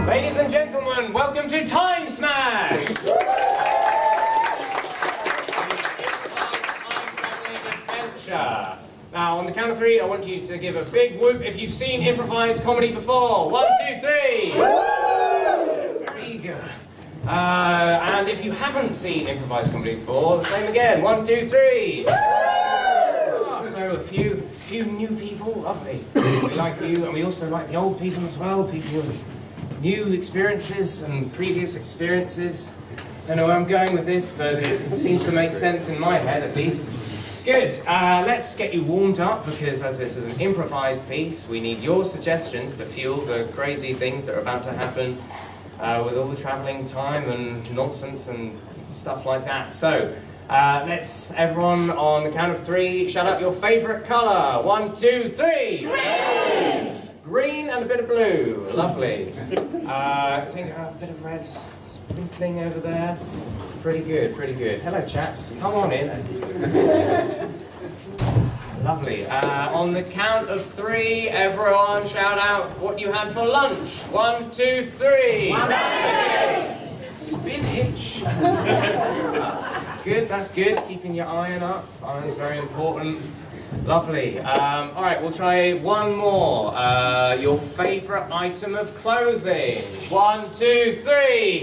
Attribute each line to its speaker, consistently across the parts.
Speaker 1: Ladies and gentlemen, welcome to Time Smash! Time-traveling adventure. Now, on the count of three, I want you to give a big whoop if you've seen improvised comedy before. 1, 2, 3! Very eager. And if you haven't seen improvised comedy before, the same again. 1, 2, 3! So a few new people, lovely. We like you, and we also like the old people as well, people with new experiences and previous experiences. Don't know where I'm going with this, but it seems to make sense in my head at least. Good, let's get you warmed up, because as this is an improvised piece, we need your suggestions to fuel the crazy things that are about to happen with all the travelling time and nonsense and stuff like that. So, let's everyone on the count of three shout out your favourite colour. 1, 2, 3! Green! Green and a bit of blue. Lovely. I think a bit of red sprinkling over there. Pretty good, pretty good. Hello chaps, come on in. Lovely. On the count of three, everyone shout out what you had for lunch. 1, 2, 3! Spinach! Good, that's good. Keeping your iron up. Iron's very important. Lovely. Alright, we'll try one more. Your favourite item of clothing. 1, 2, 3!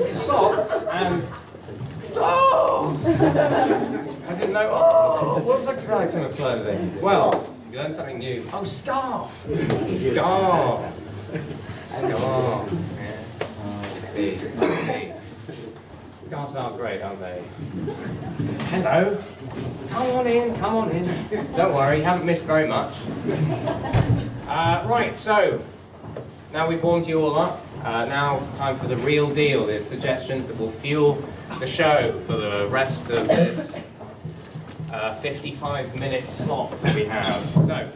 Speaker 1: Socks and... Oh! I didn't know. Oh! What's a good item of clothing? Well, you learned something new. Oh, scarf! Scarf! Scarf. Yeah. I see. Scarves are great, aren't they? Hello. Come on in, come on in. Don't worry, you haven't missed very much. Right, so, now we've warmed you all up. Now, time for the real deal. The suggestions that will fuel the show for the rest of this 55-minute slot that we have. So,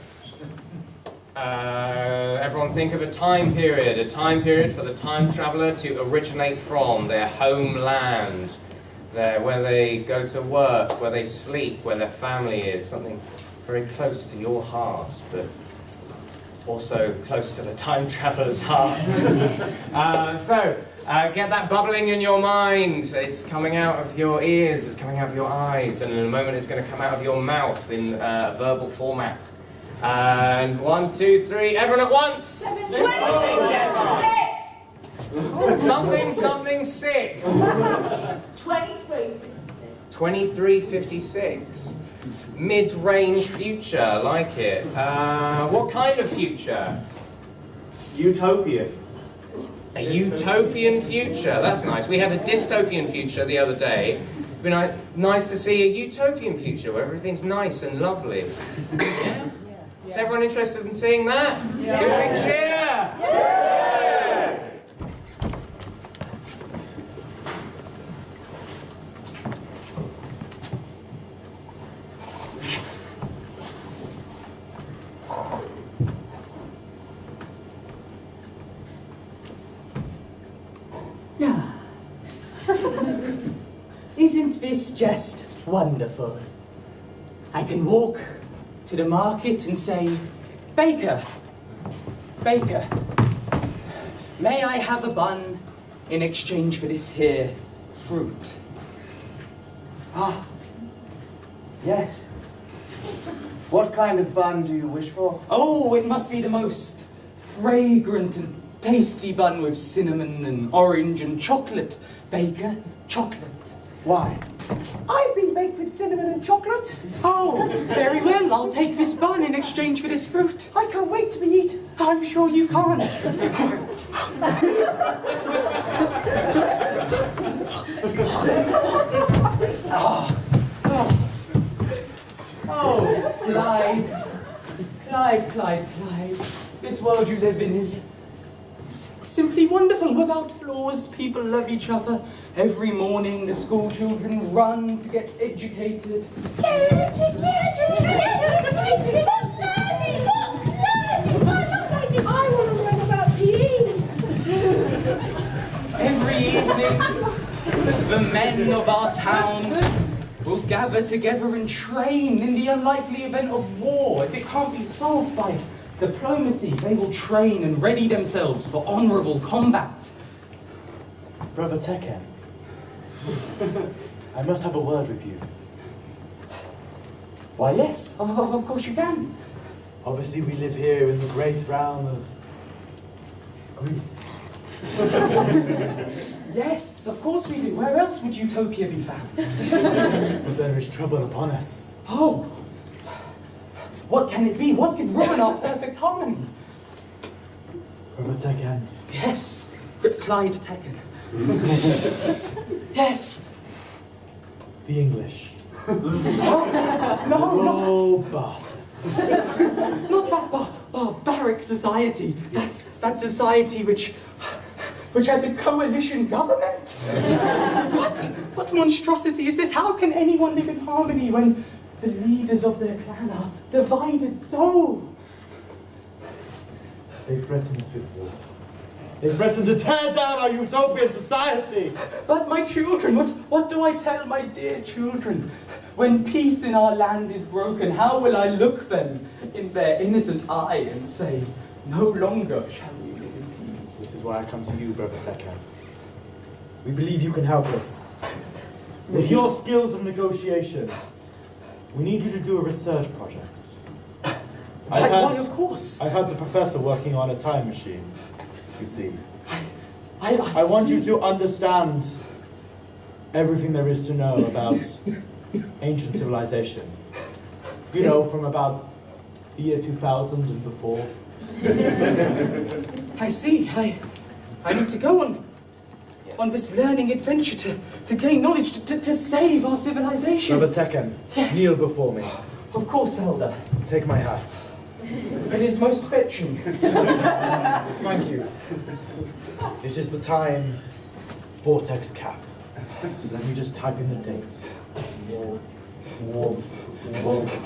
Speaker 1: everyone think of a time period for the time traveller to originate from, their homeland, where they go to work, where they sleep, where their family is, something very close to your heart, but also close to the time traveller's heart. Get that bubbling in your mind. It's coming out of your ears, it's coming out of your eyes, and in a moment it's going to come out of your mouth in a verbal format. And 1, 2, 3, everyone at once!
Speaker 2: 7,
Speaker 1: 6! 2356. Mid-range future, like it. What kind of future?
Speaker 3: Utopian.
Speaker 1: A utopian future, that's nice. We had a dystopian future the other day. It'd be nice to see a utopian future where everything's nice and lovely. Yeah? Is everyone interested in seeing that? Yeah. Give a big cheer! Yeah.
Speaker 2: Isn't this just wonderful? I can walk to the market and say, Baker, Baker, may I have a bun in exchange for this here fruit?
Speaker 3: Ah, yes. What kind of bun do you wish for?
Speaker 2: Oh, it must be the most fragrant and tasty bun with cinnamon and orange and chocolate. Baker, chocolate.
Speaker 3: Why?
Speaker 2: I've been baked with cinnamon and chocolate. Oh, very well. I'll take this bun in exchange for this fruit. I can't wait to be eaten. I'm sure you can't. Oh, Clyde. This world you live in is simply wonderful, without flaws. People love each other. Every morning the school children run to get educated.
Speaker 4: I want to learn about PE.
Speaker 2: Every evening the men of our town will gather together and train in the unlikely event of war if it can't be solved by diplomacy. They will train and ready themselves for honourable combat.
Speaker 3: Brother Tekken, I must have a word with you.
Speaker 2: Why, yes, of course you can.
Speaker 3: Obviously, we live here in the great realm of Greece.
Speaker 2: Yes, of course we do. Where else would Utopia be found?
Speaker 3: But there is trouble upon us.
Speaker 2: Oh, what can it be? What could ruin our perfect harmony?
Speaker 3: Brother Tekken.
Speaker 2: Yes, Clyde Tekken. Yes.
Speaker 3: The English.
Speaker 2: No,
Speaker 3: bastards.
Speaker 2: not that barbaric society. That society which has a coalition government. What monstrosity is this? How can anyone live in harmony when the leaders of their clan are divided so?
Speaker 3: They threaten us with war. They threaten to tear down our utopian society.
Speaker 2: But my children, what do I tell my dear children? When peace in our land is broken, how will I look them in their innocent eye and say, no longer shall we live in peace?
Speaker 3: This is why I come to you, Brother Tekken. We believe you can help us. With your skills of negotiation, we need you to do a research project.
Speaker 2: Why, of course.
Speaker 3: I've had the professor working on a time machine, you see.
Speaker 2: I
Speaker 3: want you
Speaker 2: see.
Speaker 3: to understand everything there is to know about ancient civilization. You know, from about the year 2000 and before.
Speaker 2: I see. I need to go on this learning adventure to gain knowledge, to save our civilization.
Speaker 3: Brother Tekken,
Speaker 2: Yes.
Speaker 3: kneel before me.
Speaker 2: Of course, Elder.
Speaker 3: Take my hat.
Speaker 2: It is most fetching.
Speaker 3: Thank you. It is the time Vortex Cap. Let me just type in the date.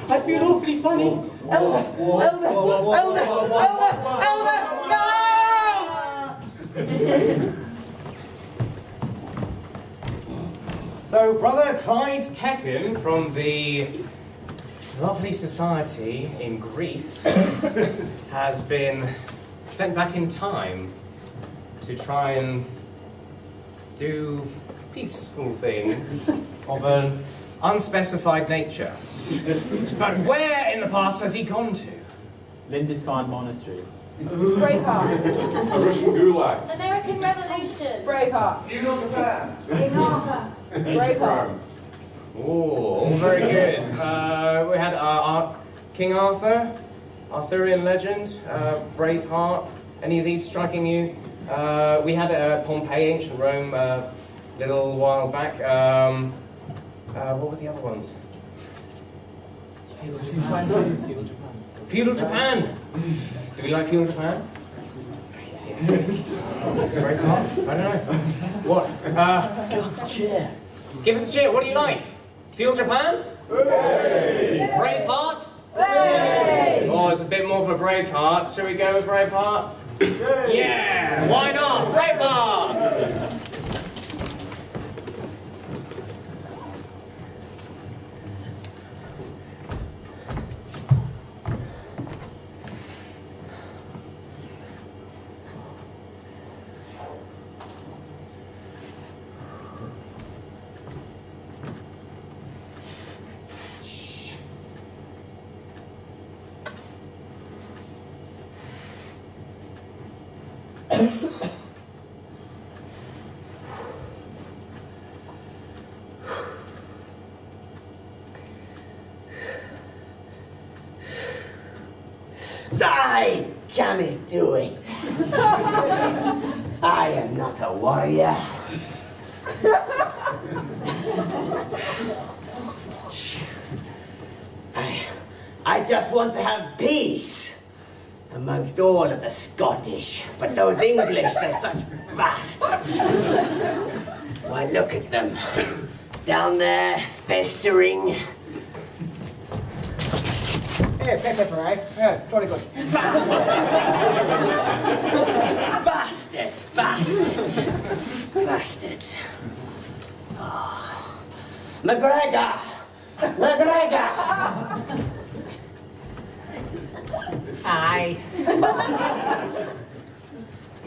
Speaker 2: I feel awfully funny. Elder! No!
Speaker 1: So, Brother Clyde Tekken from the lovely society in Greece has been sent back in time to try and do peaceful things of an unspecified nature. But where in the past has he gone to?
Speaker 5: Lindisfarne Monastery.
Speaker 4: Braveheart.
Speaker 6: A Russian gulag.
Speaker 7: American Revolution.
Speaker 4: Braveheart.
Speaker 6: Feudal Japan.
Speaker 4: King Arthur. Braveheart.
Speaker 1: Oh, all very good. We had King Arthur, Arthurian legend, Braveheart. Any of these striking you? We had Pompeii, ancient Rome, a little while back. What were the other ones? Feudal Japan. Do we like feudal Japan? Braveheart? I don't know. What?
Speaker 3: Give us a cheer.
Speaker 1: Give us a cheer. What do you like? Feudal Japan?
Speaker 6: Hey!
Speaker 1: Braveheart?
Speaker 4: Hey!
Speaker 1: Oh, it's a bit more of a Braveheart. Shall we go with Braveheart?
Speaker 3: Hey!
Speaker 1: Yeah! Why not? Braveheart!
Speaker 8: I cannot do it. I am not a warrior. I just want to have peace amongst all of the Scottish. But those English, they're such bastards. Why, look at them. Down there, festering.
Speaker 3: Hey, pepper, right? Yeah, jolly good.
Speaker 8: Bastards, bastards, bastards. Oh. McGregor! McGregor!
Speaker 2: Aye.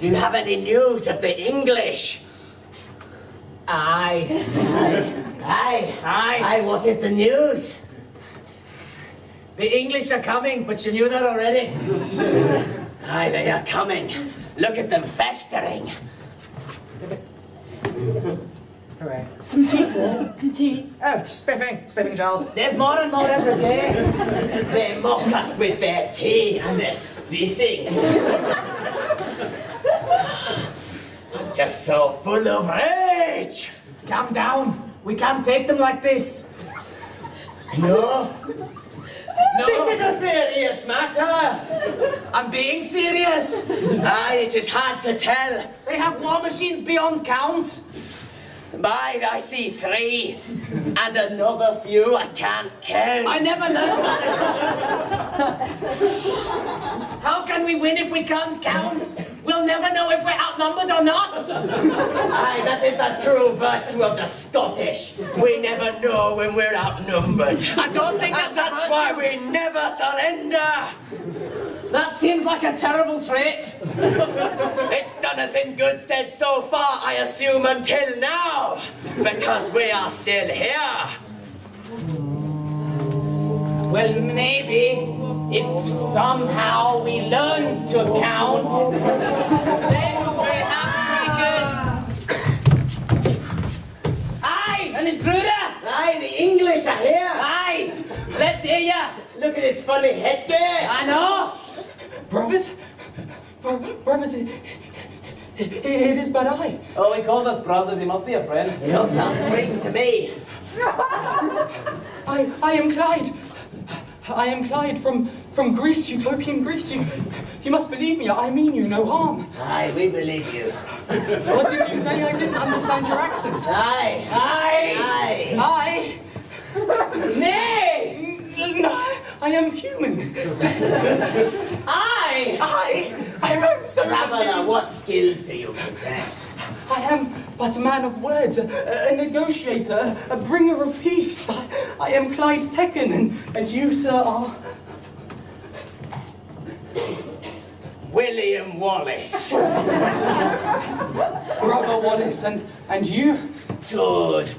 Speaker 8: Do you have any news of the English?
Speaker 2: Aye.
Speaker 8: Aye.
Speaker 2: Aye.
Speaker 8: Aye, what is the news?
Speaker 2: The English are coming, but you knew that already.
Speaker 8: Aye, they are coming. Look at them festering.
Speaker 7: Hooray. Some tea, sir. Some tea. Oh, spiffing, Giles.
Speaker 2: There's more and more every day.
Speaker 8: They mock us with their tea and their spiffing. I'm just so full of rage.
Speaker 2: Calm down. We can't take them like this.
Speaker 8: No.
Speaker 2: No.
Speaker 8: This is a serious matter.
Speaker 2: I'm being serious.
Speaker 8: Aye, it is hard to tell.
Speaker 2: They have war machines beyond count.
Speaker 8: By I see 3, and another few I can't count.
Speaker 2: I never learned that. How can we win if we can't count? We'll never know if we're outnumbered or not.
Speaker 8: Aye, that is the true virtue of the Scottish. We never know when we're outnumbered.
Speaker 2: I don't think
Speaker 8: And
Speaker 2: that's a
Speaker 8: that's why
Speaker 2: virtue.
Speaker 8: we never surrender.
Speaker 2: That seems like a terrible trait.
Speaker 8: It's done us in good stead so far, I assume, until now. Because we are still here.
Speaker 2: Well, maybe if somehow we learn to count, then perhaps we could. Aye, an intruder!
Speaker 8: Aye, the English are here.
Speaker 2: Aye, let's hear ya.
Speaker 8: Look at his funny headgear.
Speaker 2: I know. Brothers, brothers, it is but I.
Speaker 5: Oh, he calls us brothers. He must be a friend.
Speaker 8: It all sounds Greek to me.
Speaker 2: I am Clyde. I am Clyde from Greece, Utopian Greece. You must believe me. I mean you no harm.
Speaker 8: Aye, we believe you.
Speaker 2: What did you say? I didn't understand your accent.
Speaker 8: Aye.
Speaker 2: Aye.
Speaker 8: Aye.
Speaker 2: Nay. No, I am human. I am so
Speaker 8: Traveller,
Speaker 2: confused.
Speaker 8: what skills do you possess?
Speaker 2: I am but a man of words, a negotiator, a bringer of peace. I am Clyde Tekken, and you, sir, are...
Speaker 8: William Wallace.
Speaker 2: Brother Wallace, and you?
Speaker 8: Toad.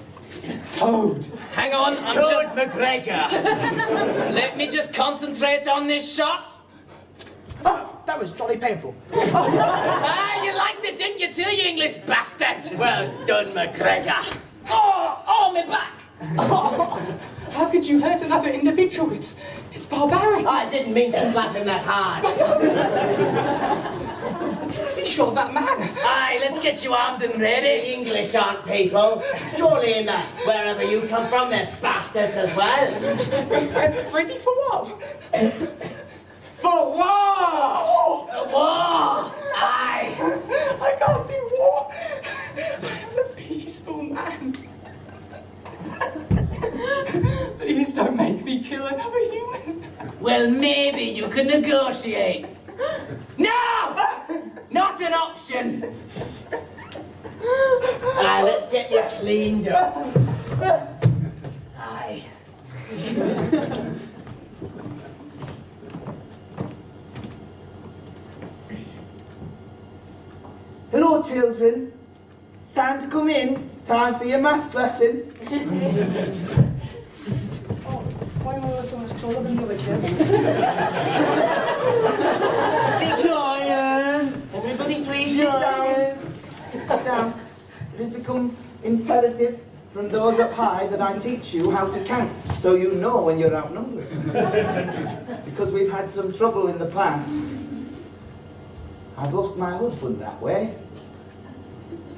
Speaker 2: Toad.
Speaker 9: Hang on,
Speaker 8: Toad McGregor.
Speaker 9: let me just concentrate on this shot.
Speaker 7: Oh, that was jolly painful.
Speaker 9: Ah, you liked it, didn't you too, you English bastard?
Speaker 8: Well done, McGregor.
Speaker 9: Oh, me back.
Speaker 2: How could you hurt another individual? It's barbaric.
Speaker 8: I didn't mean to slap him that hard.
Speaker 2: He shot that man.
Speaker 9: Aye, let's get you armed and
Speaker 8: The
Speaker 9: ready.
Speaker 8: English aren't people. Surely in that wherever you come from, they're bastards as well.
Speaker 2: Ready for what?
Speaker 8: For war!
Speaker 9: War! Aye.
Speaker 2: I can't do war. I am a peaceful man. Please don't make me kill another human.
Speaker 9: Well, maybe you could negotiate. No! Not an option.
Speaker 8: Aye, let's get you cleaned up.
Speaker 9: Aye.
Speaker 7: Hello, children. It's time to come in. It's time for your maths lesson. Oh, why am I so much taller than the other kids? Giant! Everybody please sit down. Sit down. It has become imperative from those up high that I teach you how to count, so you know when you're outnumbered. Because we've had some trouble in the past. I've lost my husband that way.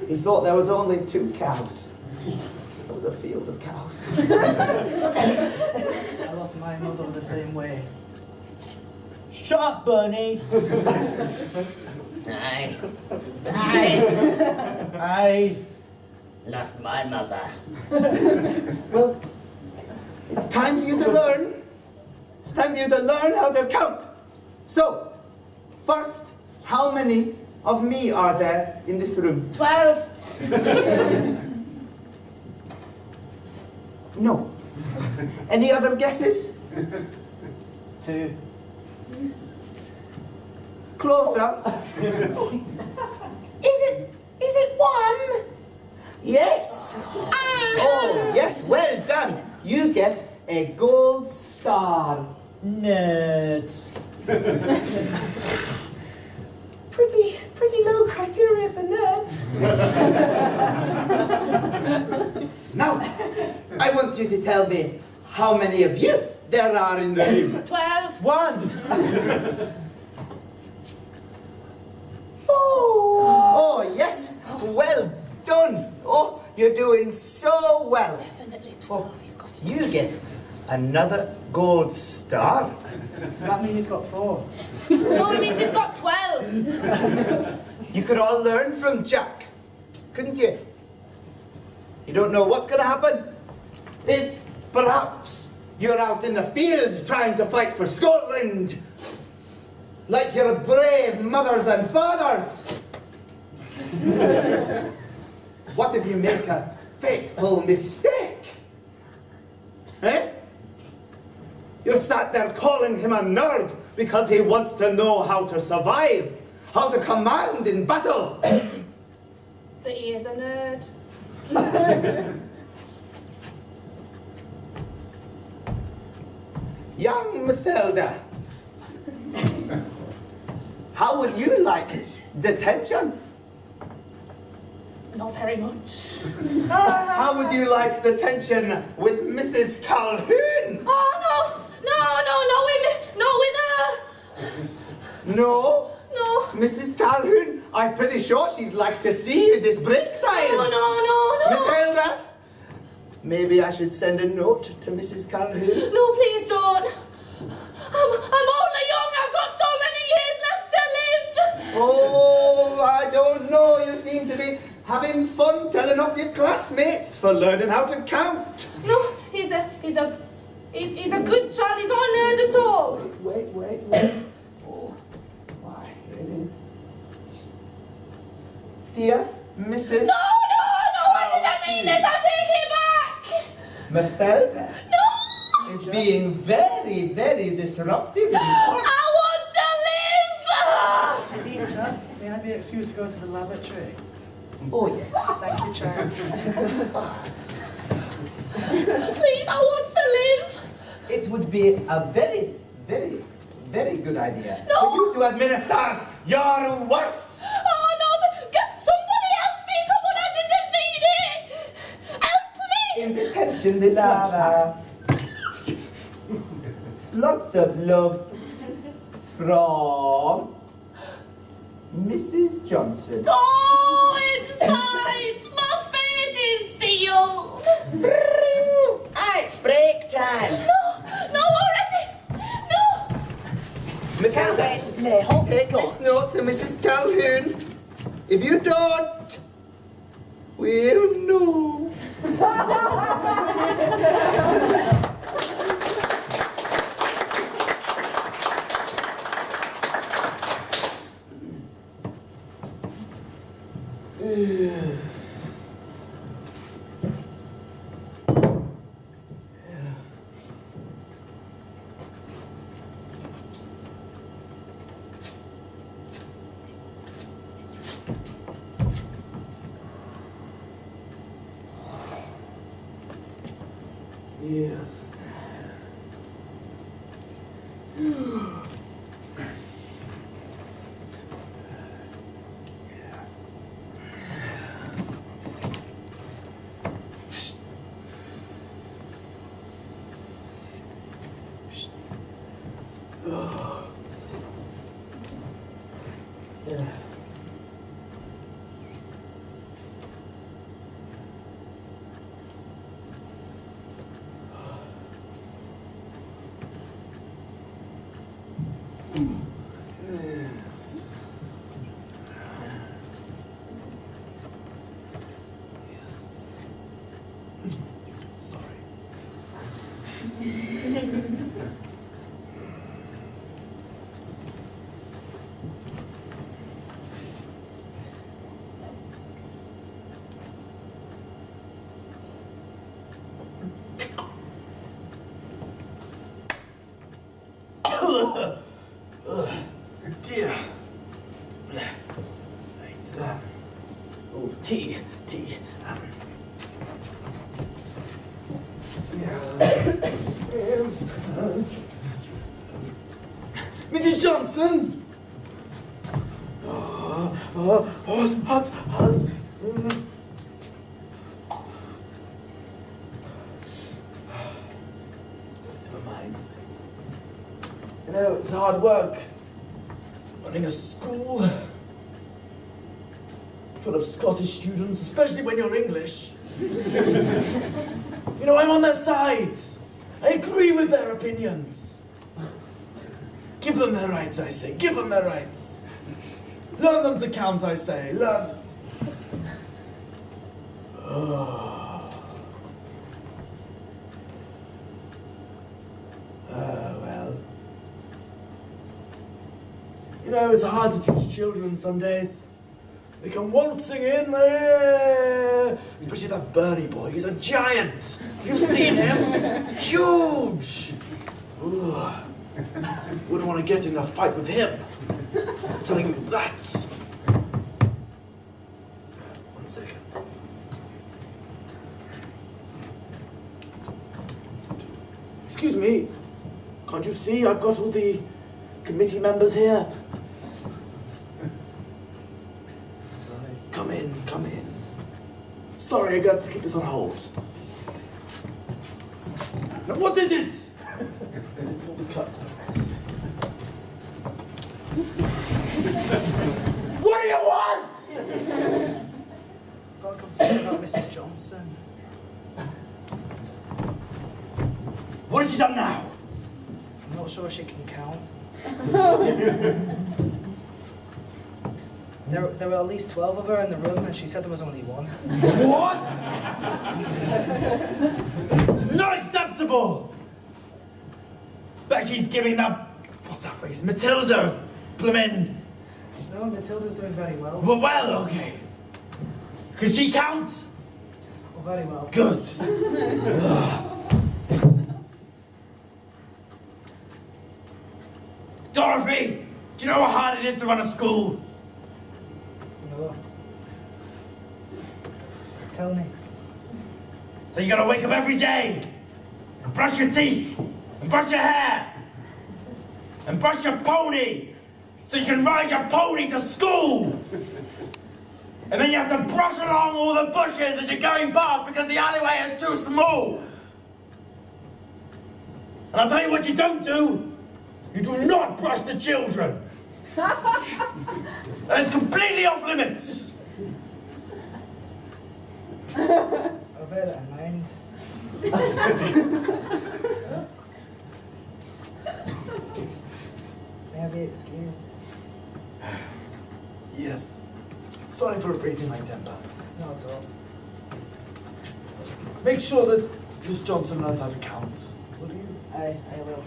Speaker 7: He thought there was only 2 cows. There was a field of cows. I lost my mother the same way. Shut up, Bernie!
Speaker 8: Aye.
Speaker 7: I
Speaker 8: Lost my mother.
Speaker 7: Well, it's time for you to learn. It's time for you to learn how to count. So, first, how many of me are there in this room?
Speaker 8: 12.
Speaker 7: No. Any other guesses?
Speaker 2: 2.
Speaker 7: Closer.
Speaker 2: Is it one?
Speaker 7: Yes. Oh, yes, well done. You get a gold star.
Speaker 3: Nerds.
Speaker 2: Pretty low criteria for nerds.
Speaker 7: Now, I want you to tell me how many of you there are in the room.
Speaker 4: 12.
Speaker 3: 1.
Speaker 7: Oh, yes. Well done. Oh, you're doing so well.
Speaker 4: Definitely 12. He's got to.
Speaker 7: You get another gold star.
Speaker 5: Does that mean he's got 4?
Speaker 4: No, it means he's got 12.
Speaker 7: You could all learn from Jack, couldn't you? You don't know what's going to happen. If perhaps you're out in the field trying to fight for Scotland, like your brave mothers and fathers. What if you make a fateful mistake? Eh? You start there calling him a nerd because he wants to know how to survive, how to command in battle.
Speaker 4: But he is a nerd.
Speaker 7: Young Mathilda, how would you like detention?
Speaker 4: Not very much.
Speaker 7: How would you like detention with Mrs. Calhoun?
Speaker 4: Oh, not with her.
Speaker 7: No?
Speaker 4: No.
Speaker 7: Mrs. Calhoun, I'm pretty sure she'd like to see you this break time.
Speaker 4: No.
Speaker 7: Mathilda, maybe I should send a note to Mrs. Calhoun.
Speaker 4: No, please don't. I'm only young. I've got so many years left to live.
Speaker 7: Oh, I don't know. You seem to be having fun telling off your classmates for learning how to count.
Speaker 4: No, he's a good child. He's not a nerd at all.
Speaker 7: Wait. Oh, why, here it is. Dear Mrs.
Speaker 4: No, I didn't mean this. I'll take it back.
Speaker 7: Mathilda.
Speaker 4: No.
Speaker 7: It's being very, very disruptive.
Speaker 4: I want to live.
Speaker 5: Is he a chap? May I be excused to go to the lavatory?
Speaker 7: Oh, yes.
Speaker 5: Thank you, Chair.
Speaker 4: Please, I want to live.
Speaker 7: It would be a very, very, very good idea
Speaker 4: No.
Speaker 7: for you to administer your worst.
Speaker 4: Oh, no, but somebody help me. Come on, I didn't mean it. Help me.
Speaker 7: In detention this lunchtime. Lots of love from Mrs. Johnson.
Speaker 4: Oh, it's signed. My fate is sealed.
Speaker 8: It's break time.
Speaker 4: No, already. No.
Speaker 8: We can't wait to play hot
Speaker 7: Take this note to Mrs. Calhoun. If you don't, we'll know. Yes.
Speaker 10: Dear,
Speaker 3: Yes. Mrs. Johnson! Hot. Never mind. You know, it's hard work. Running a school full of Scottish students, especially when you're English. You know, I'm on their side. I agree with their opinions. Give them their rights, I say. Give them their rights. Learn them to count, I say. Learn. Well. You know, it's hard to teach children some days. They come waltzing in there. Especially that Bernie boy. He's a giant. You've seen him? Huge. Ugh. Wouldn't want to get in a fight with him. I'm telling you that. One second. Excuse me. Can't you see I've got all the committee members here? Come in. Sorry, I got to keep this on hold. Now, what is it? Let's pull the cut. What do you want?
Speaker 5: Got a complaint about Mrs. Johnson.
Speaker 3: What has she done now?
Speaker 5: I'm not sure she can count. There were at least 12 of her in the room, and she said there was only one.
Speaker 3: What? It's not acceptable! Like she's giving that... What's that face? Matilda! Bloomin'...
Speaker 5: No, Matilda's doing very well.
Speaker 3: Well, okay. Can she count?
Speaker 5: Oh, very well.
Speaker 3: Good. Dorothy! Do you know how hard it is to run a school?
Speaker 5: No. Tell me.
Speaker 3: So you gotta wake up every day and brush your teeth and brush your hair and brush your pony so you can ride your pony to school. And then you have to brush along all the bushes as you're going past because the alleyway is too small. And I'll tell you what you don't do. You do not brush the children. And it's completely off limits.
Speaker 5: I'll bear that in mind. May I be excused?
Speaker 3: Yes. Sorry for raising my temper.
Speaker 5: Not at all.
Speaker 3: Make sure that Miss Johnson learns how to count. Will you?
Speaker 5: I will.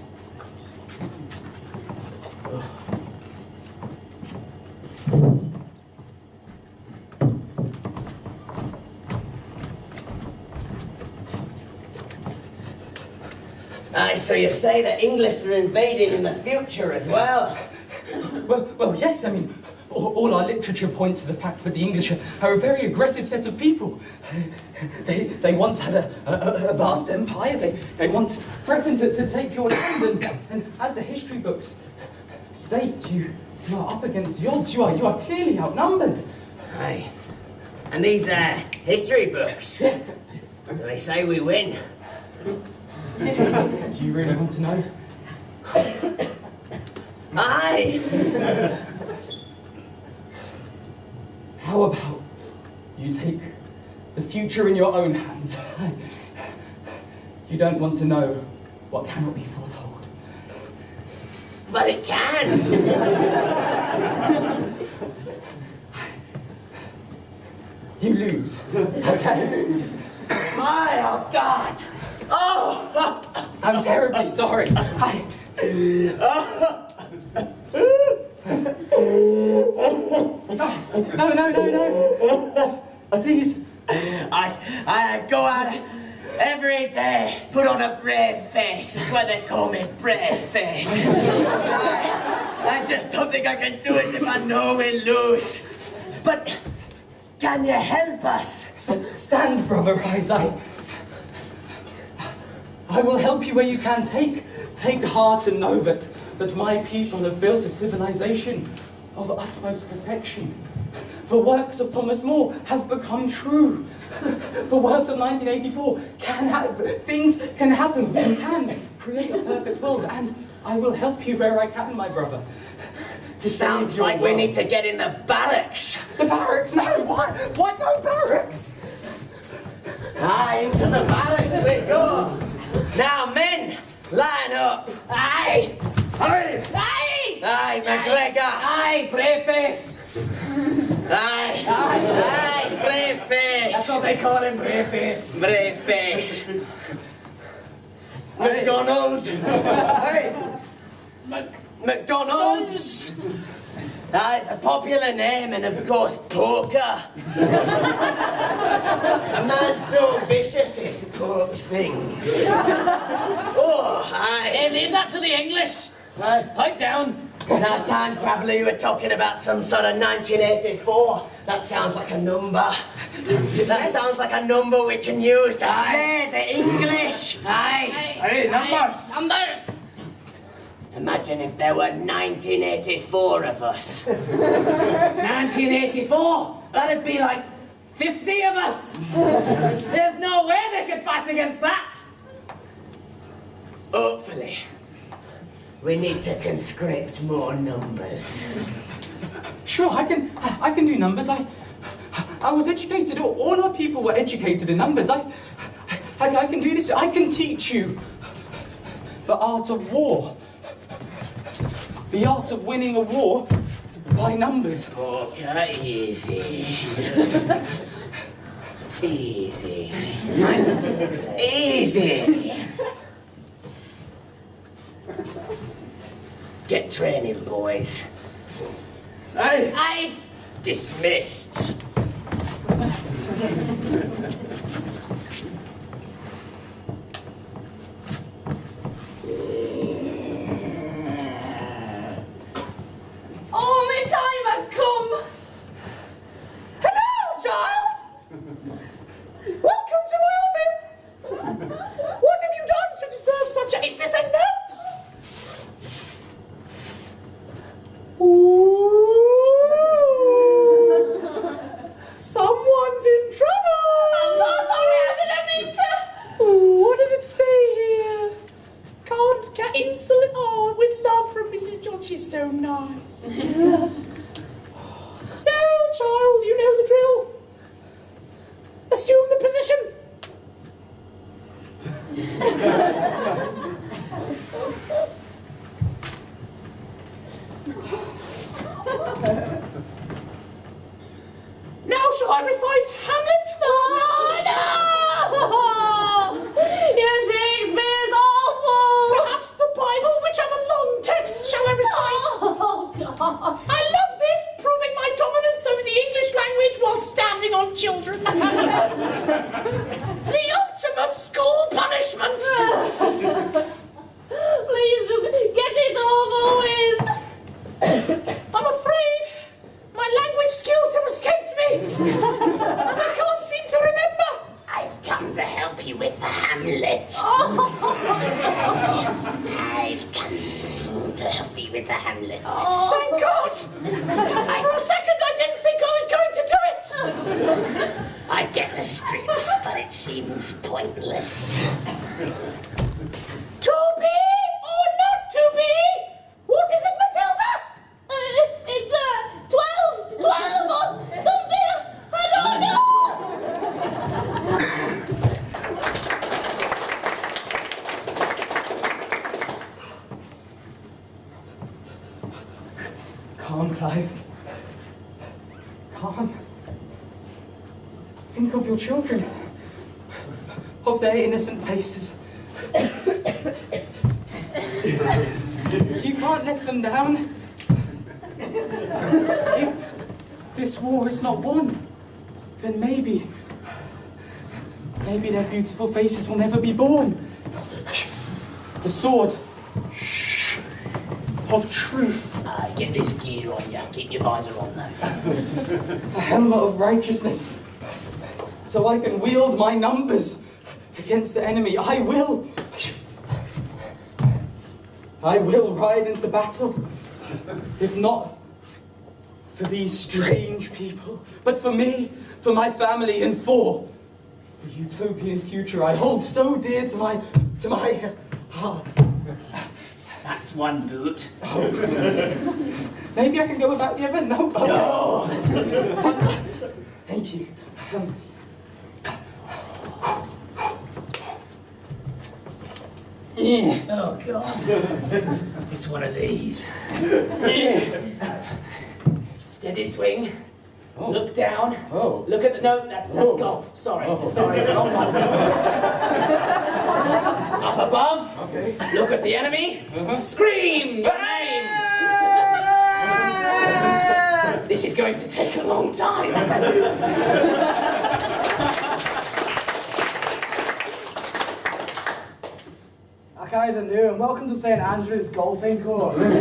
Speaker 8: Aye, so you say that English are invading in the future as well?
Speaker 2: Well, yes, I mean, all our literature points to the fact that the English are a very aggressive set of people. They once had a vast empire. They once threatened to take your land, and as the history books state, you are up against the odds. You are clearly outnumbered.
Speaker 8: Aye. And these history books, do they say we win?
Speaker 2: Do you really want to know?
Speaker 8: Aye!
Speaker 2: How about you take the future in your own hands? You don't want to know what cannot be foretold.
Speaker 8: But it can!
Speaker 2: You lose, okay?
Speaker 8: Aye, oh God! Oh!
Speaker 2: I'm terribly sorry. No. Please.
Speaker 8: I go out every day, put on a brave face. That's why they call me Brave Face. I just don't think I can do it if I know we lose. But can you help us?
Speaker 2: Stand, brother, rise. I will help you where you can. Take heart and know that my people have built a civilization of utmost perfection. The works of Thomas More have become true. The works of 1984 things can happen. We can create a perfect world, and I will help you where I can, my brother.
Speaker 8: Sounds like we need to get in the barracks.
Speaker 2: The barracks? No, what no barracks?
Speaker 8: Aye, into the barracks we go. Now, men, line up.
Speaker 9: Aye!
Speaker 3: Aye!
Speaker 9: Aye!
Speaker 8: Aye, McGregor.
Speaker 9: Aye, Braveface!
Speaker 8: Aye. Aye, Braveface.
Speaker 9: That's what they call him, Braveface.
Speaker 8: Braveface. McDonald.
Speaker 3: Aye!
Speaker 8: McDonald's. It's a popular name, and of course, poker. A man's so vicious he pokes things. Oh, aye.
Speaker 9: Hey, leave that to the English. Pipe down.
Speaker 8: Now, time traveller, you were talking about some sort of 1984. That sounds like a number. That sounds like a number we can use to slay the English.
Speaker 9: Aye.
Speaker 3: Hey, numbers!
Speaker 9: Numbers.
Speaker 8: Imagine if there were 1984 of us.
Speaker 9: 1984. That'd be like 50 of us. There's no way they could fight against that.
Speaker 8: Hopefully. We need to conscript more numbers.
Speaker 2: Sure, I can do numbers. I was educated. All our people were educated in numbers. I can do this. I can teach you the art of war. The art of winning a war by numbers.
Speaker 8: Poker, easy. Easy. Easy. Get training, boys.
Speaker 3: Aye!
Speaker 9: Aye.
Speaker 8: Dismissed.
Speaker 4: Oh, my time has come. Hello, child. Welcome to my office. What have you done to deserve such a... Is this a note? Someone's in trouble! I'm so sorry, I didn't mean to! What does it say here? Can't get insolent. Oh, with love from Mrs. John, she's so nice. So, child, you know the drill. Assume the position. Now shall I recite Hamlet? Oh, no! Your Shakespeare's awful! Perhaps the Bible, whichever long text shall I recite? Oh, God. I love this, proving my dominance over the English language while standing on children. The ultimate school punishment. Please just get it over with. I'm afraid my language skills have escaped me, and I can't seem to remember.
Speaker 8: I've come to help you with the Hamlet. I've come to help you with the Hamlet.
Speaker 4: Thank God! For a second, I didn't think I was going to do it.
Speaker 8: I get the scripts, but it seems pointless.
Speaker 4: To be or not to be? What is it, Matilda? It's 12 or something. I don't know.
Speaker 2: Calm, Clive. Calm. Think of your children. Of their innocent faces. You can't let them down. If this war is not won, then maybe their beautiful faces will never be born. The sword of truth.
Speaker 9: Get this gear on you. Keep your visor on now.
Speaker 2: A helmet of righteousness. So I can wield my numbers against the enemy. I will I will ride into battle. If not for these strange people, but for me, for my family, and for the utopian future I hold so dear to my heart.
Speaker 9: That's one boot.
Speaker 2: Maybe I can go without the other? No. Okay.
Speaker 9: No!
Speaker 2: Thank you.
Speaker 9: Oh, God. It's one of these. Steady swing.
Speaker 2: Oh.
Speaker 9: Look down.
Speaker 2: Oh.
Speaker 9: Look at the... No, that's golf. Sorry. Sorry, wrong one. Up above.
Speaker 2: Okay.
Speaker 9: Look at the enemy. Scream your name. This is going to take a long time.
Speaker 5: Okay, the new, and welcome to St. Andrew's golfing course. The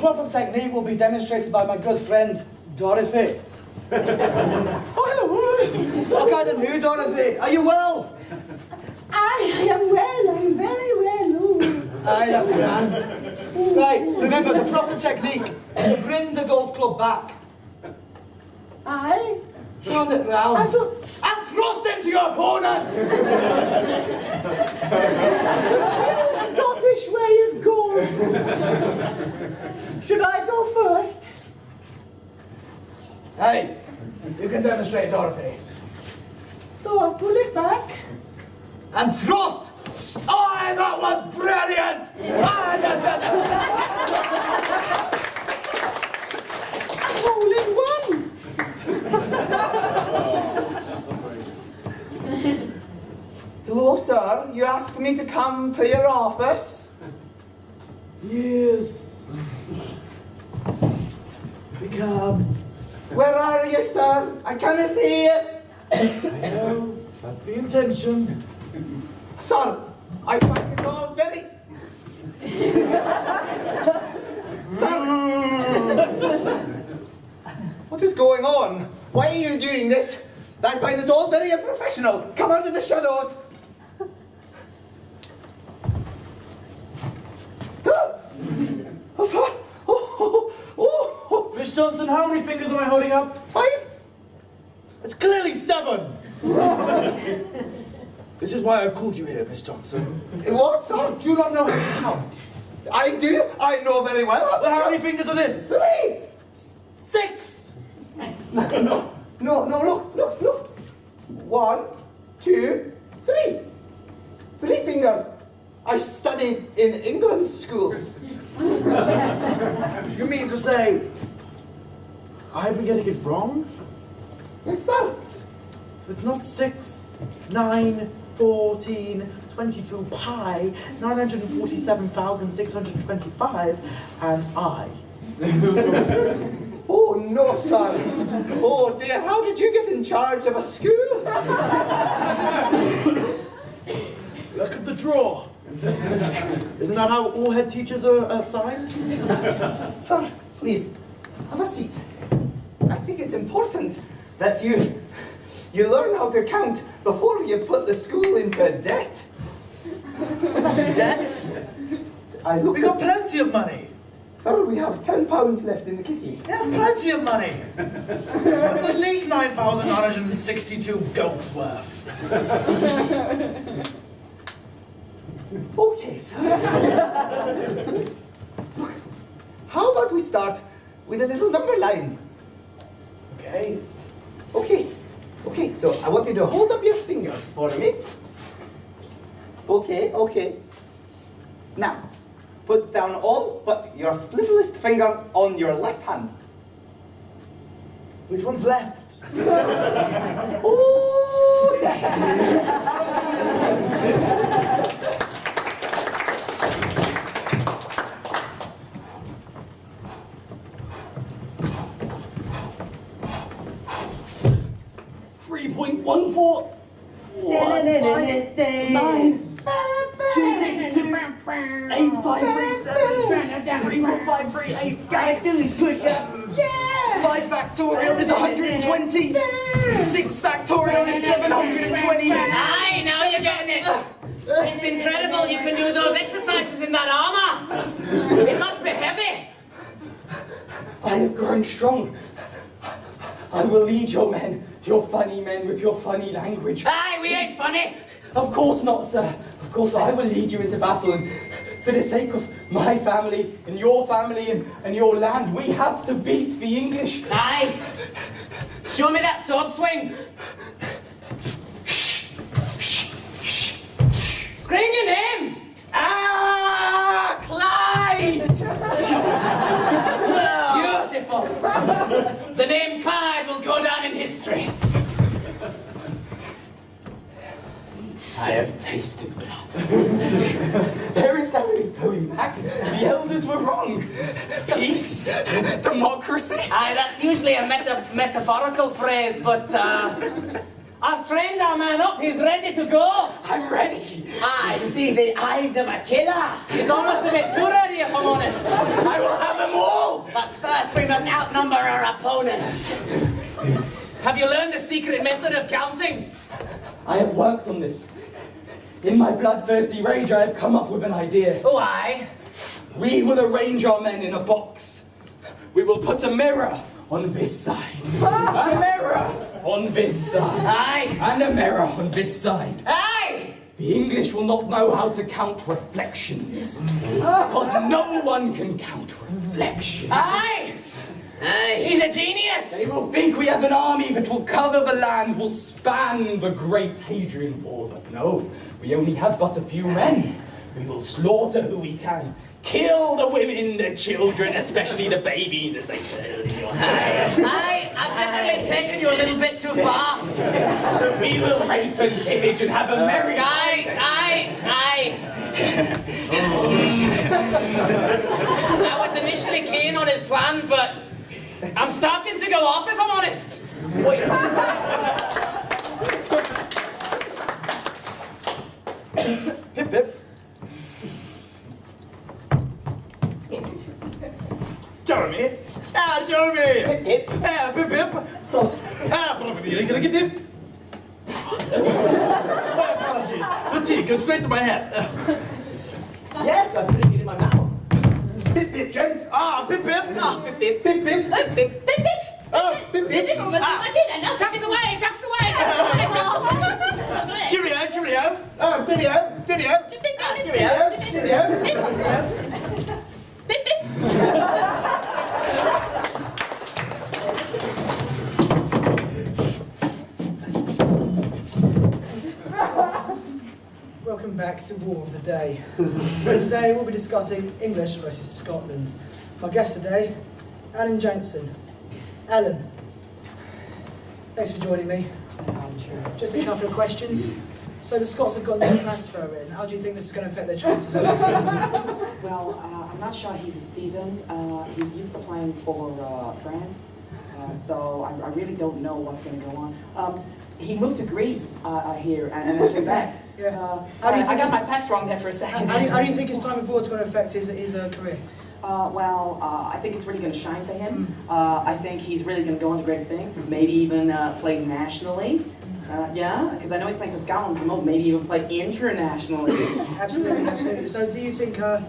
Speaker 5: proper technique will be demonstrated by my good friend, Dorothy.
Speaker 2: Oh, hello.
Speaker 5: Okay, the new, Dorothy, are you well?
Speaker 2: I am well. I'm very well.
Speaker 5: Aye, that's grand. Right, remember the proper technique. You bring the golf club back.
Speaker 2: Aye.
Speaker 5: Turn it round. And thrust into your opponent!
Speaker 2: Scottish way of golf. Should I go first?
Speaker 5: Hey, you can demonstrate, Dorothy.
Speaker 2: So I pull it back.
Speaker 5: And thrust! Aye, that was brilliant! Aye, you did it!
Speaker 2: Hole in one.
Speaker 7: Hello, sir. You asked me to come to your office?
Speaker 3: Yes. We come.
Speaker 7: Where are you, sir? I can't see you.
Speaker 3: I know. That's the intention.
Speaker 7: Sir, I find it all very... Sir! What is going on? Why are you doing this? I find it all very unprofessional. Come out of the shadows.
Speaker 3: Miss Johnson, how many fingers am I holding up?
Speaker 7: 5?
Speaker 3: It's clearly 7. This is why I've called you here, Miss Johnson.
Speaker 7: What, sir? Do you not know how? I do. I know very well.
Speaker 3: Well, how many fingers are this?
Speaker 7: 3!
Speaker 3: 6!
Speaker 7: No, look. 1, 2, 3. 3 fingers. I studied in England schools.
Speaker 3: You mean to say I've been getting it wrong?
Speaker 7: Yes, sir.
Speaker 3: So it's not 6, 9, 14, 22 pi, 947,625, and I.
Speaker 7: Oh, no, sir. Oh, dear, how did you get in charge of a school?
Speaker 3: Look at the draw. Isn't that how all head teachers are assigned?
Speaker 7: Sir, please, have a seat. I think it's important that you learn how to count before you put the school into debt.
Speaker 3: Debts? We got plenty of money.
Speaker 7: Sir, we have £10 left in the kitty.
Speaker 3: That's plenty of money. That's at least 9,962 goats worth.
Speaker 7: Okay, sir. How about we start with a little number line?
Speaker 3: Okay.
Speaker 7: Okay, so I want you to hold up your fingers for me. Okay. Now, put down all but your littlest finger on your left hand.
Speaker 3: Which one's left?
Speaker 7: Oh,
Speaker 2: .14. 9. 262. 8537. 34538.
Speaker 8: Gotta do these push-ups.
Speaker 2: 5 factorial is 120. 6 factorial is 720.
Speaker 9: Aye, now you're getting it. It's incredible you can do those exercises in that armor. It must be heavy.
Speaker 2: I have grown strong. I will lead your men, your funny men with your funny language.
Speaker 9: Aye, we ain't funny.
Speaker 2: Of course not, sir. Of course I will lead you into battle, and for the sake of my family and your family and your land, we have to beat the English.
Speaker 9: Aye. Show me that sword swing. Scream your name.
Speaker 2: Ah, Clyde!
Speaker 9: Beautiful. The name Clyde will go down in history.
Speaker 2: I have tasted blood. There is no going back. The elders were wrong. Peace, democracy.
Speaker 9: Aye, that's usually a metaphorical phrase, but I've trained our man up. He's ready to go.
Speaker 2: I'm ready.
Speaker 8: I see the eyes of a killer.
Speaker 9: He's almost a bit too ready, if I'm honest.
Speaker 2: I will have them all.
Speaker 8: But first we must outnumber our opponents.
Speaker 9: Have you learned the secret method of counting?
Speaker 2: I have worked on this. In my bloodthirsty rage, I have come up with an idea.
Speaker 9: Oh, aye.
Speaker 2: We will arrange our men in a box. We will put a mirror on this side, a mirror on this side,
Speaker 9: Aye.
Speaker 2: and a mirror on this side.
Speaker 9: Aye.
Speaker 2: The English will not know how to count reflections, because no one can count reflections.
Speaker 9: Aye.
Speaker 8: Aye.
Speaker 9: He's a genius.
Speaker 2: They will think we have an army that will cover the land, will span the great Hadrian Wall, but no, we only have but a few men. We will slaughter who we can. Kill the women, the children, especially the babies as they turn in your hand.
Speaker 9: Aye, I've definitely taken you a little bit too far.
Speaker 2: We will rape and pillage and have a merry
Speaker 9: Aye. I was initially keen on his plan, but I'm starting to go off, if I'm honest.
Speaker 3: Hip hip. Jeremy! Ah, Jeremy!
Speaker 8: Hip, hip.
Speaker 3: Ah, hip hip! Ah, but here, can I get in? My apologies. The tea goes straight to my head.
Speaker 8: Yes, I'm putting it in my mouth.
Speaker 3: Hip hip, gents! Ah, hip hip!
Speaker 8: Ah, pip, pip.
Speaker 3: Hip hip!
Speaker 4: Pip, pip.
Speaker 3: Ah, hip hip! Ah,
Speaker 4: Trucks away.
Speaker 3: cheerio, cheerio! Ah, cheerio, cheerio! Cheerio, cheerio!
Speaker 4: Pip, pip.
Speaker 5: Welcome back to War of the Day. Today we'll be discussing English versus Scotland. My guest today, Alan Jensen. Alan, thanks for joining me. Just a couple of questions. So the Scots have got no transfer in. How do you think this is going to affect their chances of this season?
Speaker 10: Well, I'm not sure he's seasoned. He's used to playing for France, so I really don't know what's going to go on. He moved to Greece here and then came back.
Speaker 5: Yeah.
Speaker 10: Sorry, I got my facts wrong there for a second.
Speaker 5: How do you think his time abroad is going to affect his career?
Speaker 10: I think it's really going to shine for him. I think he's really going to go on to great things, maybe even play nationally. Yeah, because I know he's playing for Scotland at the moment, maybe even play internationally.
Speaker 5: Absolutely, absolutely. So do you think that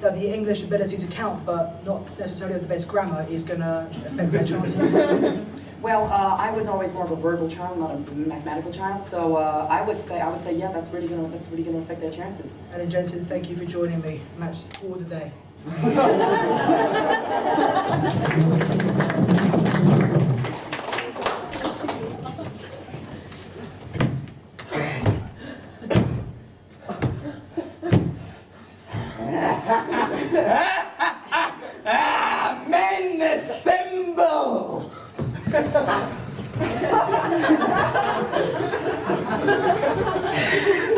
Speaker 5: the English ability to count, but not necessarily the best grammar, is going to affect their chances?
Speaker 10: Well, I was always more of a verbal child, not a mathematical child. So I would say, yeah, that's really gonna affect their chances.
Speaker 5: Alan Jensen, thank you for joining me. Match for the day.
Speaker 2: Men assemble!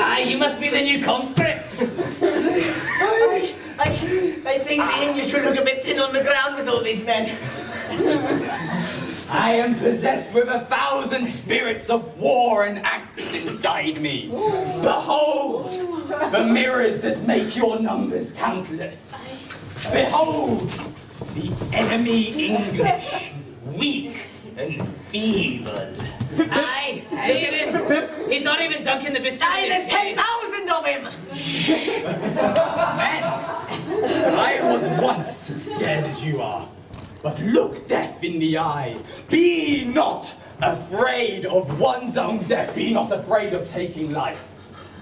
Speaker 9: Aye, you must be the new conscript.
Speaker 8: I think the English will look a bit thin on the ground with all these men.
Speaker 2: I am possessed with 1,000 spirits of war and angst inside me. Behold, the mirrors that make your numbers countless. Behold, the enemy English, weak and feeble.
Speaker 9: Aye, look at him. He's not even dunking the biscuit.
Speaker 8: Aye,
Speaker 9: in
Speaker 8: there's
Speaker 9: his tea.
Speaker 8: 10,000 of him.
Speaker 2: Men, I was once as scared as you are, but look death in the eye. Be not afraid of one's own death. Be not afraid of taking life.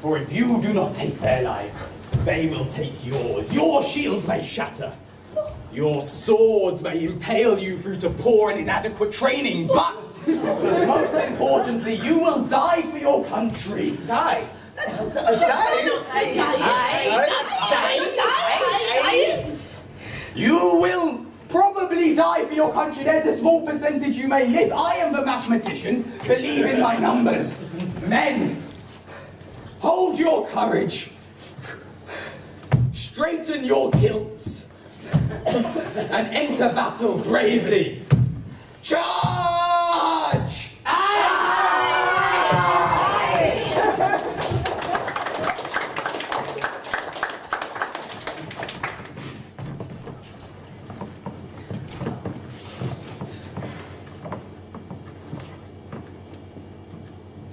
Speaker 2: For if you do not take their lives, they will take yours. Your shields may shatter. Your swords may impale you through to poor and inadequate training, but most importantly, you will die for your country.
Speaker 7: Die?
Speaker 2: You will probably die for your country. There's a small percentage you may live. I am the mathematician. Believe in my numbers. Men, hold your courage. Straighten your kilts. And enter battle bravely. Charge!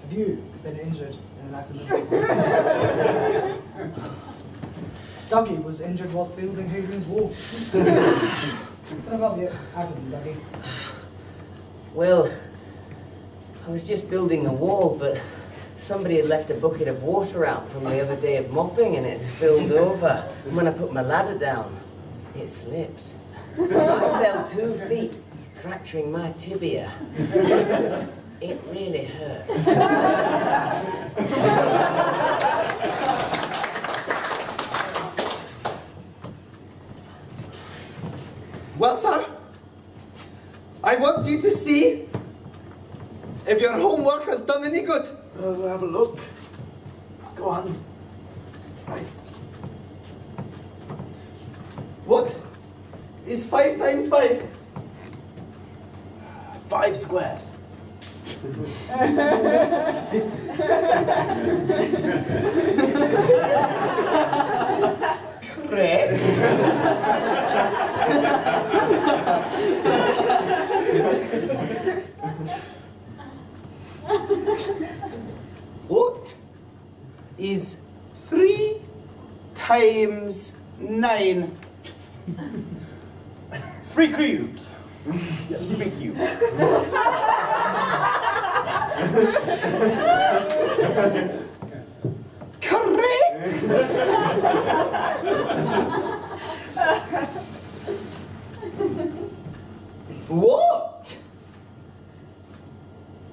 Speaker 5: Have you been injured in an accident? Dougie was injured whilst building Hadrian's Wall. Tell me about the accident, Dougie.
Speaker 8: Well, I was just building a wall, but somebody had left a bucket of water out from the other day of mopping and it spilled over. And when I put my ladder down, it slipped. I fell 2 feet, fracturing my tibia. It really hurt.
Speaker 7: Well, sir, I want you to see if your homework has done any good.
Speaker 3: I'll have a look. Go on. Right.
Speaker 7: What is 5 times 5?
Speaker 3: 5 squares.
Speaker 7: Correct. What is 3 times 9?
Speaker 3: 3 cubes. Yes, 3 cubes.
Speaker 7: Correct! What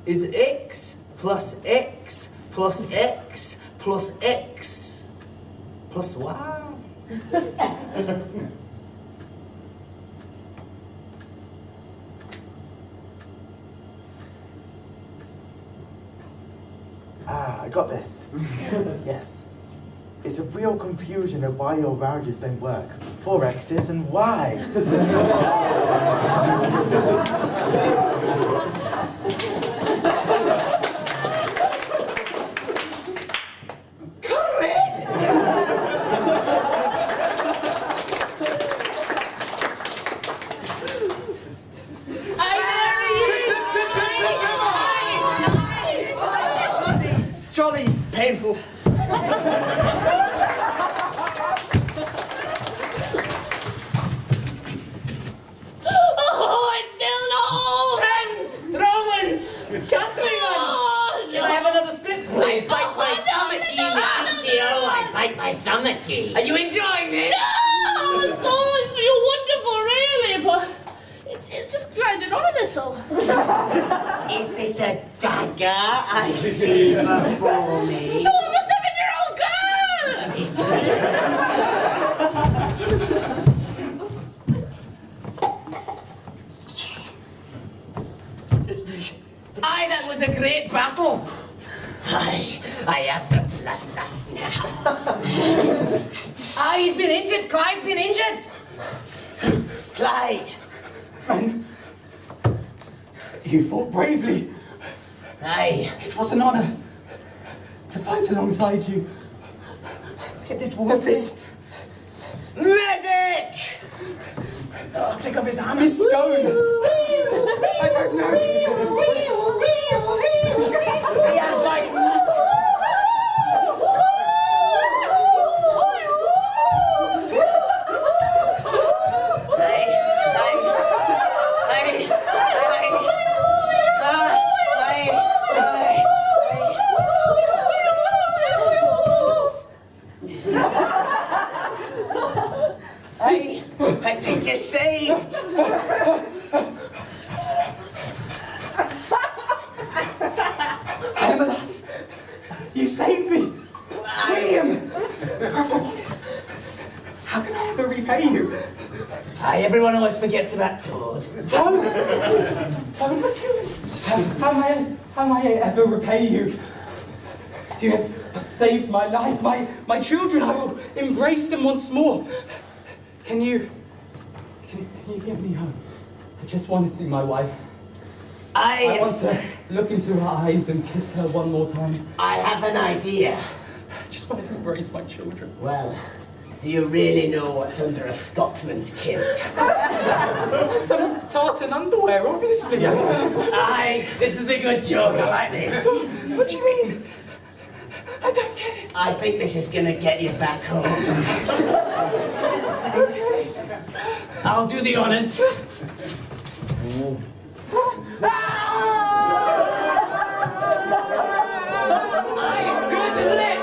Speaker 7: is x plus x plus x plus x plus y?
Speaker 3: I got this. Yes. It's a real confusion of why your marriages don't work. 4 X's and Y.
Speaker 7: Jolly painful.
Speaker 4: Oh, it's still no!
Speaker 9: Friends! Romans! Countrymen! Can I have another spit, please?
Speaker 8: I bite my thumb at you, Matissimo. I bite my thumb at you.
Speaker 9: Are you enjoying this?
Speaker 4: No! Oh, you're wonderful, really, but it's just grinding on a little.
Speaker 8: Is this a dagger I see before me?
Speaker 4: No, I'm a 7-year-old girl!
Speaker 9: Aye, that was a great battle.
Speaker 8: I have the bloodlust now.
Speaker 9: Aye, he's been injured. Clyde's been injured.
Speaker 8: Clyde!
Speaker 2: You fought bravely.
Speaker 8: Aye.
Speaker 2: It was an honour to fight alongside you. Let's get this war fist.
Speaker 8: Medic!
Speaker 2: Oh, take off his armour. This stone. I don't know.
Speaker 8: He has like... You're saved!
Speaker 2: I'm alive. You saved me. William! Brother Wallace, how can I ever repay you?
Speaker 9: Aye, everyone always forgets about Toad.
Speaker 2: Toad! How may I ever repay you? You have saved my life, my children. I will embrace them once more. Can you get me home? I just want to see my wife. I want to look into her eyes and kiss her one more time.
Speaker 8: I have an idea.
Speaker 2: I just want to embrace my children.
Speaker 8: Well, do you really know what's under a Scotsman's kilt?
Speaker 2: Some tartan underwear, obviously.
Speaker 9: Aye, this is a good joke. I like this.
Speaker 2: What do you mean? I don't get it.
Speaker 8: I think this is gonna get you back home.
Speaker 2: Okay.
Speaker 9: I'll do the honours. Aye, it's good, isn't it?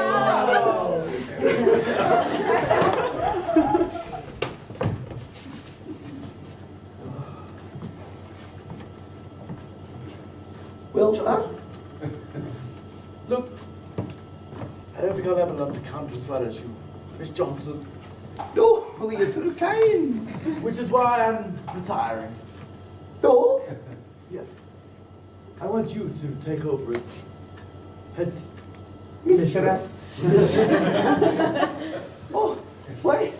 Speaker 3: Well, sir? Look, I don't think I'll ever learn to count as well as you, Miss Johnson.
Speaker 7: Oh, you're too kind.
Speaker 3: Which is why I'm retiring.
Speaker 7: Oh,
Speaker 3: Yes. I want you to take over as head
Speaker 7: mistress. Oh, wait.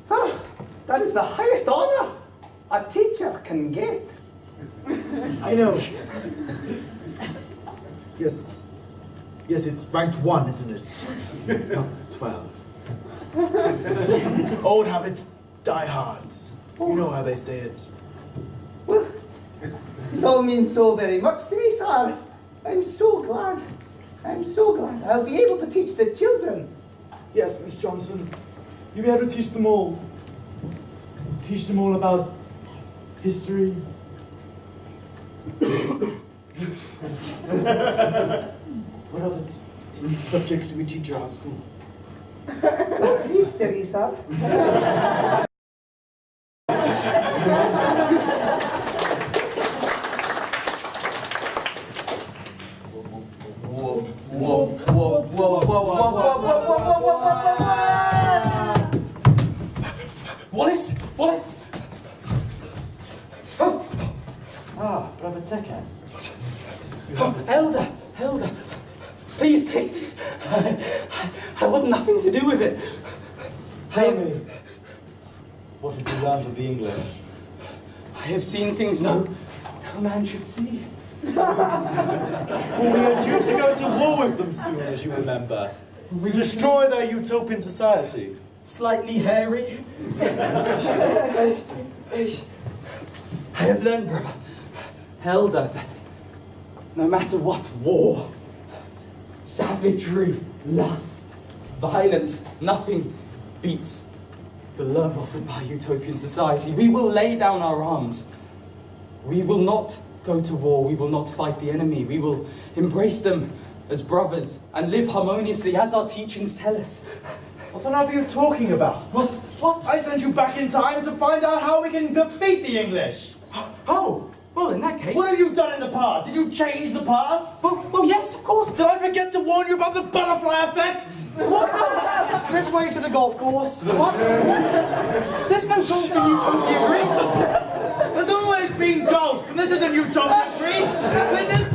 Speaker 7: Sir, that is the highest honor a teacher can get.
Speaker 3: I know. Yes. Yes, it's ranked 1, isn't it? Not 12. Old habits die hard. You know how they say it.
Speaker 7: Well, this all means so very much to me, sir. I'm so glad. I'm so glad I'll be able to teach the children.
Speaker 3: Yes, Miss Johnson. You'll be able to teach them all. Teach them all about history. What other subjects do we teach at our school?
Speaker 7: History, sir.
Speaker 2: Wallace! Wallace!
Speaker 3: Ah, Brother Tekken.
Speaker 2: Elder, please take this. I want nothing to do with it.
Speaker 3: Tell me, what have you learned of the English?
Speaker 2: I have seen things no man should see.
Speaker 3: Well, we are due to go to war with them soon, as you remember. To destroy their utopian society.
Speaker 2: Slightly hairy. I have learned, brother, Elder, that no matter what war, savagery, lust, violence, nothing beats the love offered by utopian society. We will lay down our arms. We will not go to war. We will not fight the enemy. We will embrace them as brothers and live harmoniously as our teachings tell us.
Speaker 3: What on earth are you talking about?
Speaker 2: What?
Speaker 3: I sent you back in time to find out how we can defeat the English.
Speaker 2: Oh, well, in that case...
Speaker 3: What have you done in the past? Did you change the past?
Speaker 2: Well, yes, of course.
Speaker 3: Did I forget to warn you about the butterfly effect?
Speaker 2: What?
Speaker 3: This way to the golf course.
Speaker 2: What? There's no golf in Utopia, Greece.
Speaker 3: There's always been golf, and this isn't Utopia, Greece. This is